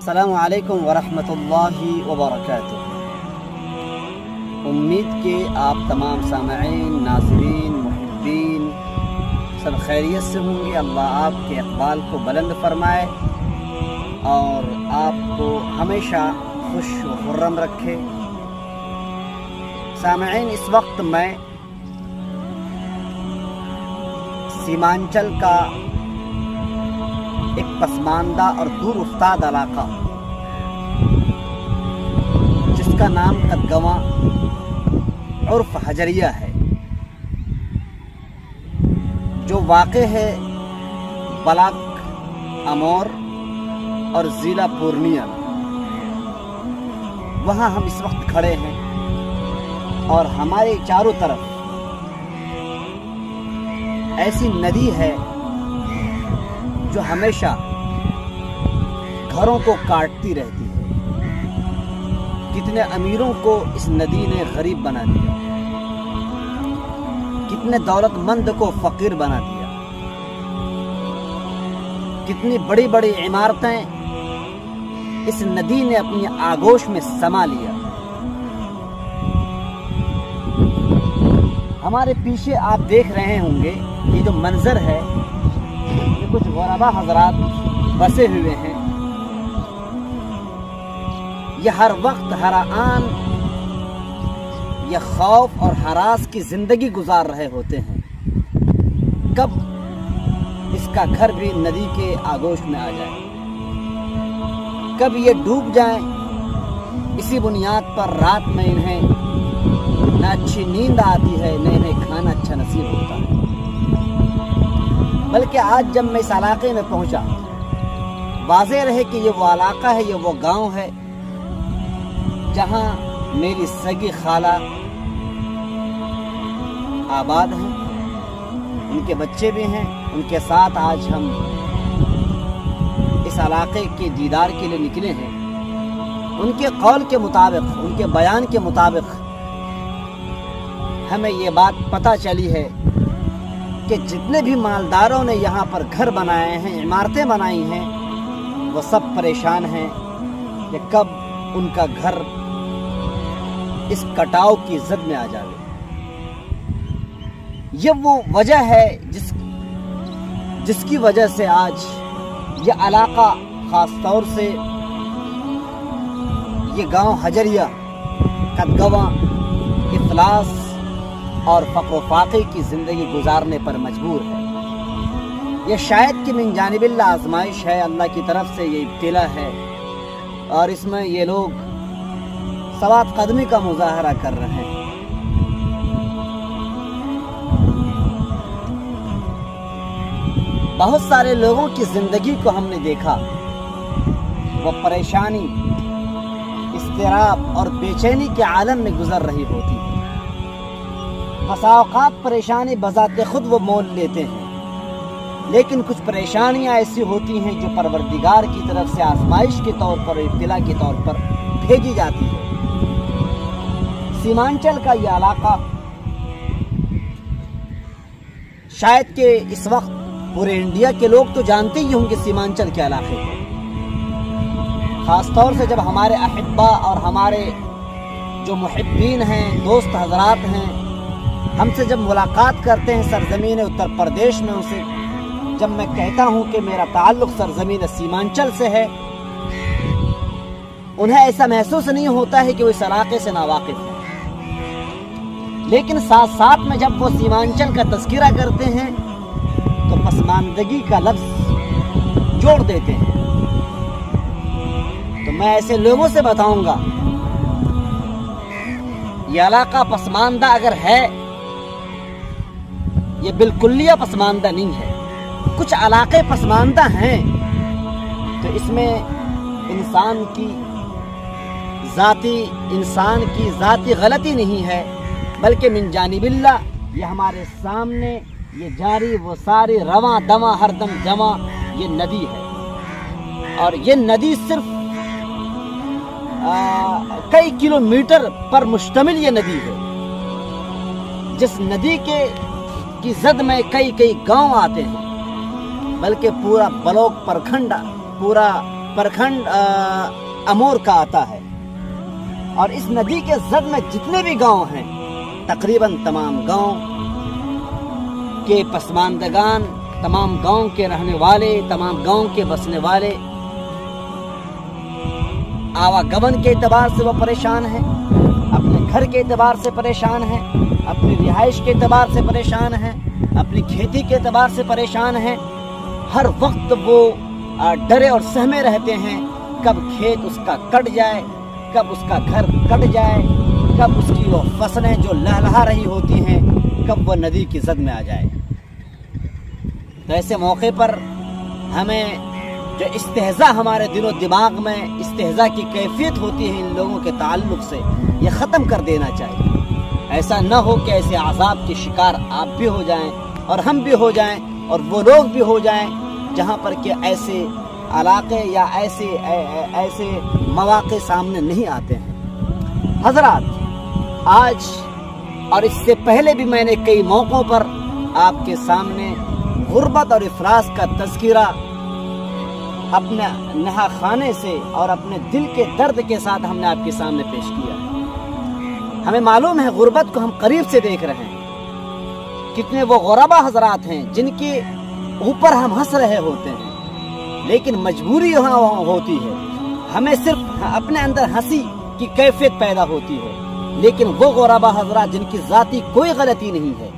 अस्सलामु अलैकुम वरहमतुल्लाहि वबरकातुह। उम्मीद कि आप तमाम सामईन, नाज़रीन, मुहिब्बीन सब खैरियत से होंगे। अल्लाह आपके इक़बाल को बुलंद फरमाए और आपको हमेशा खुश व खुर्रम रखे। सामईन, इस वक्त मैं सीमांचल का एक पसमानदा और दूर उफ्ताद इलाका जिसका नाम कदगवां उर्फ हजरिया है, जो वाक़े है ब्लॉक अमौर और ज़िला पूर्णिया में। वहाँ हम इस वक्त खड़े हैं और हमारे चारों तरफ ऐसी नदी है जो हमेशा घरों को काटती रहती है। कितने अमीरों को इस नदी ने गरीब बना दिया, कितने दौलतमंद को फकीर बना दिया, कितनी बड़ी बड़ी इमारतें इस नदी ने अपनी आगोश में समा लिया। हमारे पीछे आप देख रहे होंगे ये जो मंजर है, ये कुछ ग़ुरबा हज़रात बसे हुए हैं। ये हर वक्त हर आन ये खौफ और हरास की ज़िंदगी गुजार रहे होते हैं, कब इसका घर भी नदी के आगोश में आ जाए, कब ये डूब जाए। इसी बुनियाद पर रात में इन्हें न अच्छी नींद आती है, न इन्हें खाना अच्छा नसीब होता है। बल्कि आज जब मैं इस इलाके में पहुंचा, वाज़ेह रहे कि ये वो इलाका है, ये वो गांव है जहां मेरी सगी खाला आबाद हैं, उनके बच्चे भी हैं। उनके साथ आज हम इस इलाके के दीदार के लिए निकले हैं। उनके कौल के मुताबिक, उनके बयान के मुताबिक हमें ये बात पता चली है कि जितने भी मालदारों ने यहाँ पर घर बनाए हैं, इमारतें बनाई हैं, वो सब परेशान हैं कि कब उनका घर इस कटाव की जद में आ जाए। ये वो वजह है जिसकी वजह से आज ये इलाका, ख़ास तौर से ये गांव हजरिया कदगवां इफलास और फ़क़्र फ़ाक़े की ज़िंदगी गुजारने पर मजबूर है। ये शायद कि मिन जानिबिल्लाह आज़माइश है, अल्लाह की तरफ से ये इब्तिला है और इसमें ये लोग सवात कदमी का मुज़ाहरा कर रहे हैं। बहुत सारे लोगों की ज़िंदगी को हमने देखा, वो परेशानी, इस्तिराब और बेचैनी के आलम में गुजर रही होती है। बसा औक़ात परेशानी बज़ाते खुद वो मोल लेते हैं, लेकिन कुछ परेशानियां ऐसी होती हैं जो परवरदिगार की तरफ से आज़माइश के तौर पर, इब्तिला के तौर पर भेजी जाती है। सीमांचल का यह इलाका शायद कि इस वक्त पूरे इंडिया के लोग तो जानते ही होंगे सीमांचल के इलाके को। ख़ास तौर से जब हमारे अहिब्बा और हमारे जो मुहिब्बीन हैं, दोस्त हज़रात हैं, हमसे जब मुलाकात करते हैं सरज़मीन उत्तर प्रदेश में, उनसे जब मैं कहता हूं कि मेरा ताल्लुक़ सरज़मीन सीमांचल से है, उन्हें ऐसा महसूस नहीं होता है कि वो इस इलाके से नावाकिफ़ है। लेकिन साथ साथ में जब वो सीमांचल का तज़किरा करते हैं तो पसमानदगी का लफ्ज़ जोड़ देते हैं। तो मैं ऐसे लोगों से बताऊंगा, ये इलाका पसमानदा अगर है, ये बिल्कुलिया पसमानदा नहीं है। कुछ इलाके पसमानदा हैं तो इसमें इंसान की ज़ाती गलती नहीं है, बल्कि मिन जानिबिल्लाह ये हमारे सामने ये जारी वो सारी रवां दवा हरदम जमा ये नदी है। और ये नदी सिर्फ कई किलोमीटर पर मुश्तमिल ये नदी है, जिस नदी की जद में कई गांव आते हैं, बल्कि पूरा ब्लॉक प्रखंड, पूरा प्रखंड अमोर का आता है। और इस नदी के जद में जितने भी गांव हैं, तकरीबन तमाम गांव के पसमानदगान, तमाम गांव के रहने वाले, तमाम गांव के बसने वाले आवागमन के एतबार से वो परेशान हैं, अपने घर के एतबार से परेशान हैं, अपनी रिहाइश के एतबार से परेशान हैं, अपनी खेती के एतबार से परेशान हैं। हर वक्त वो डरे और सहमे रहते हैं, कब खेत उसका कट जाए, कब उसका घर कट जाए, कब उसकी वो फसलें जो लहलहा रही होती हैं, कब वो नदी की जद में आ जाए। तो ऐसे मौके पर हमें जो इस्तेहज़ा हमारे दिलो दिमाग में इस्तेहज़ा की कैफियत होती है इन लोगों के ताल्लुक़ से, ये ख़त्म कर देना चाहिए। ऐसा न हो कि ऐसे अज़ाब के शिकार आप भी हो जाएं और हम भी हो जाएं और वो लोग भी हो जाएं जहाँ पर कि ऐसे इलाके या ऐसे मौक़े सामने नहीं आते हैं। हज़रात, आज और इससे पहले भी मैंने कई मौक़ों पर आपके सामने गुर्बत और इफलास का तज़किरा अपने नहा खाने से और अपने दिल के दर्द के साथ हमने आपके सामने पेश किया है। हमें मालूम है गुर्बत को हम करीब से देख रहे हैं, कितने वो गुरबा हजरात हैं जिनके ऊपर हम हंस रहे होते हैं, लेकिन मजबूरी यहाँ होती है, हमें सिर्फ अपने अंदर हंसी की कैफियत पैदा होती है, लेकिन वो गुरबा हजरात जिनकी ज़ाती कोई गलती नहीं है,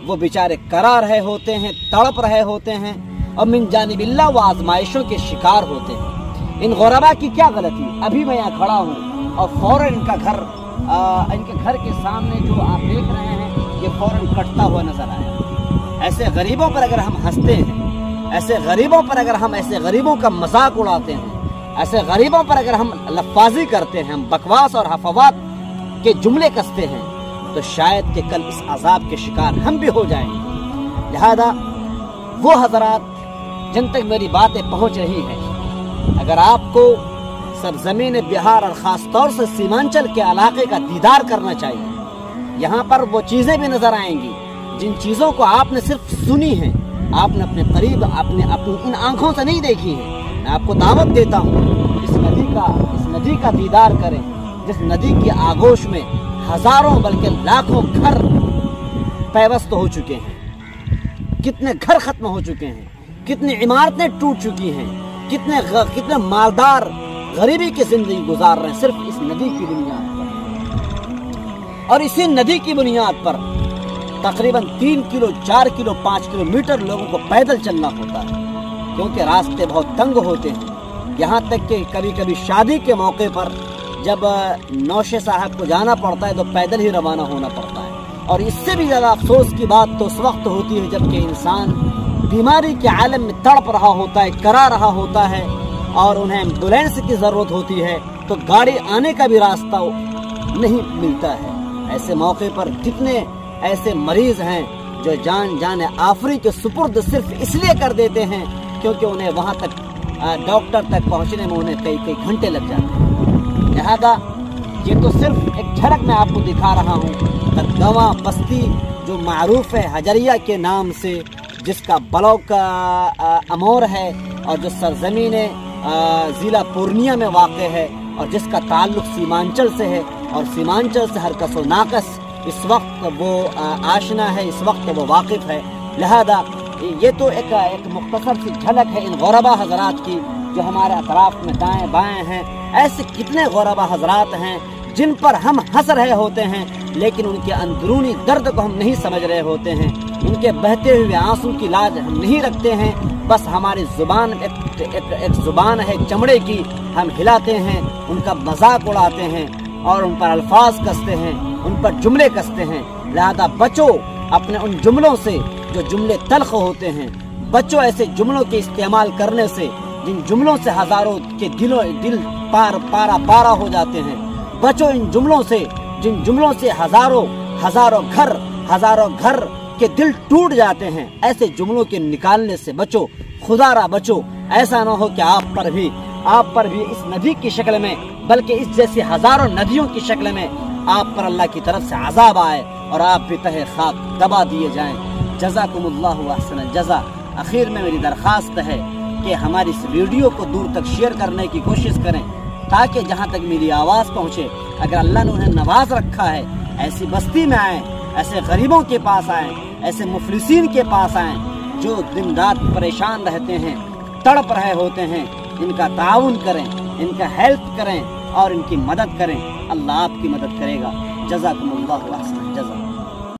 वो बेचारे करा रहे होते हैं, तड़प रहे होते हैं और मिन जानिबिल्लाह वो आजमाइशों के शिकार होते हैं। इन गुरबा की क्या गलती? अभी मैं यहाँ खड़ा हूँ और फौरन इनके घर के सामने जो आप देख रहे हैं ये फौरन कटता हुआ नजर आया। ऐसे गरीबों पर अगर हम हंसते हैं, ऐसे गरीबों पर अगर हम ऐसे गरीबों का मजाक उड़ाते हैं, ऐसे गरीबों पर अगर हम लफ्फाजी करते हैं, हम बकवास और हफवात के जुमले कसते हैं, तो शायद कि कल इस अजाब के शिकार हम भी हो जाएंगे। लिहाजा वो हजरात जिन तक मेरी बातें पहुंच रही हैं, अगर आपको सरजमीन बिहार और ख़ास तौर से सीमांचल के इलाके का दीदार करना चाहिए, यहाँ पर वो चीज़ें भी नज़र आएंगी जिन चीज़ों को आपने सिर्फ सुनी है, आपने अपने करीब अपनी इन आँखों से नहीं देखी है। मैं आपको दावत देता हूँ इस नदी का दीदार करें, जिस नदी की आगोश में हज़ारों बल्कि लाखों घर पैवस्त हो चुके हैं, कितने घर ख़त्म हो चुके हैं, कितनी इमारतें टूट चुकी हैं, कितने मालदार गरीबी की जिंदगी गुजार रहे हैं सिर्फ इस नदी की बुनियाद पर। और इसी नदी की बुनियाद पर तकरीबन 3 किलो 4 किलो 5 किलोमीटर लोगों को पैदल चलना होता है, क्योंकि रास्ते बहुत तंग होते हैं। यहाँ तक कि कभी कभी शादी के मौके पर जब नौशे साहब को जाना पड़ता है तो पैदल ही रवाना होना पड़ता है। और इससे भी ज़्यादा अफसोस की बात तो उस वक्त होती है जबकि इंसान बीमारी के आलम में तड़प रहा होता है, करा रहा होता है और उन्हें एम्बुलेंस की ज़रूरत होती है, तो गाड़ी आने का भी रास्ता नहीं मिलता है। ऐसे मौके पर कितने ऐसे मरीज़ हैं जो जान आफरी के सुपुर्द सिर्फ इसलिए कर देते हैं क्योंकि उन्हें वहाँ तक डॉक्टर तक पहुँचने में उन्हें कई घंटे लग जाते हैं। लिहाजा ये तो सिर्फ एक झलक मैं आपको दिखा रहा हूँ। गवा बस्ती जो मारूफ है हजरिया के नाम से, जिसका ब्लॉक अमोर है और जो सरजमीन ज़िला पूर्णिया में वाक़ है और जिसका ताल्लुक़ सीमांचल से है और सीमांचल से हर कसो नाकस इस वक्त वो आशना है, इस वक्त वो वाकिफ़ है। लिहाजा ये तो एक मुख्तसर सी झलक है इन गुरबा हजरात की जो हमारे अतराफ में दाएँ बाएँ हैं। ऐसे कितने गुरबा हजरात हैं जिन पर हम हंस रहे होते हैं, लेकिन उनके अंदरूनी दर्द को हम नहीं समझ रहे होते हैं, उनके बहते हुए आंसू की लाज हम नहीं रखते हैं। बस हमारी ज़ुबान एक ज़ुबान है चमड़े की, हम हिलाते हैं, उनका मजाक उड़ाते हैं और उन पर अल्फाज कसते हैं, उन पर जुमले कसते हैं। लिहाजा बचो अपने उन जुमलों से जो जुमले तल्ख होते हैं, बचो ऐसे जुमलों के इस्तेमाल करने से जिन जुमलों से हज़ारों के दिल पारा हो जाते हैं। बचो इन जुमलों से जिन जुमलों से हज़ारों घर के दिल टूट जाते हैं। ऐसे जुमलों के निकालने से बचो, खुदारा बचो। ऐसा ना हो कि आप पर भी इस नदी की शक्ल में, बल्कि इस जैसी हज़ारों नदियों की शक्ल में आप पर अल्लाह की तरफ से अज़ाब आए और आप भी तहे खाक दबा दिए जाएं। जज़ाकुमुल्लाहु अहसनल जज़ा। आखिर में मेरी दरख्वास्त है کہ ہماری اس ویڈیو کو دور تک شیئر کرنے کی کوشش کریں تاکہ جہاں تک میری آواز پہنچے، اگر اللہ نے انہیں نواز رکھا ہے، ایسی بستی میں آئیں، ایسے غریبوں کے پاس آئیں، ایسے مفلسین کے پاس آئیں جو دن رات پریشان رہتے ہیں، تڑپ رہے ہوتے ہیں، ان کا تعاون کریں، ان کا ہیلپ کریں اور ان کی مدد کریں۔ اللہ آپ کی مدد کرے گا۔ جزاکم اللہ احسن الجزا۔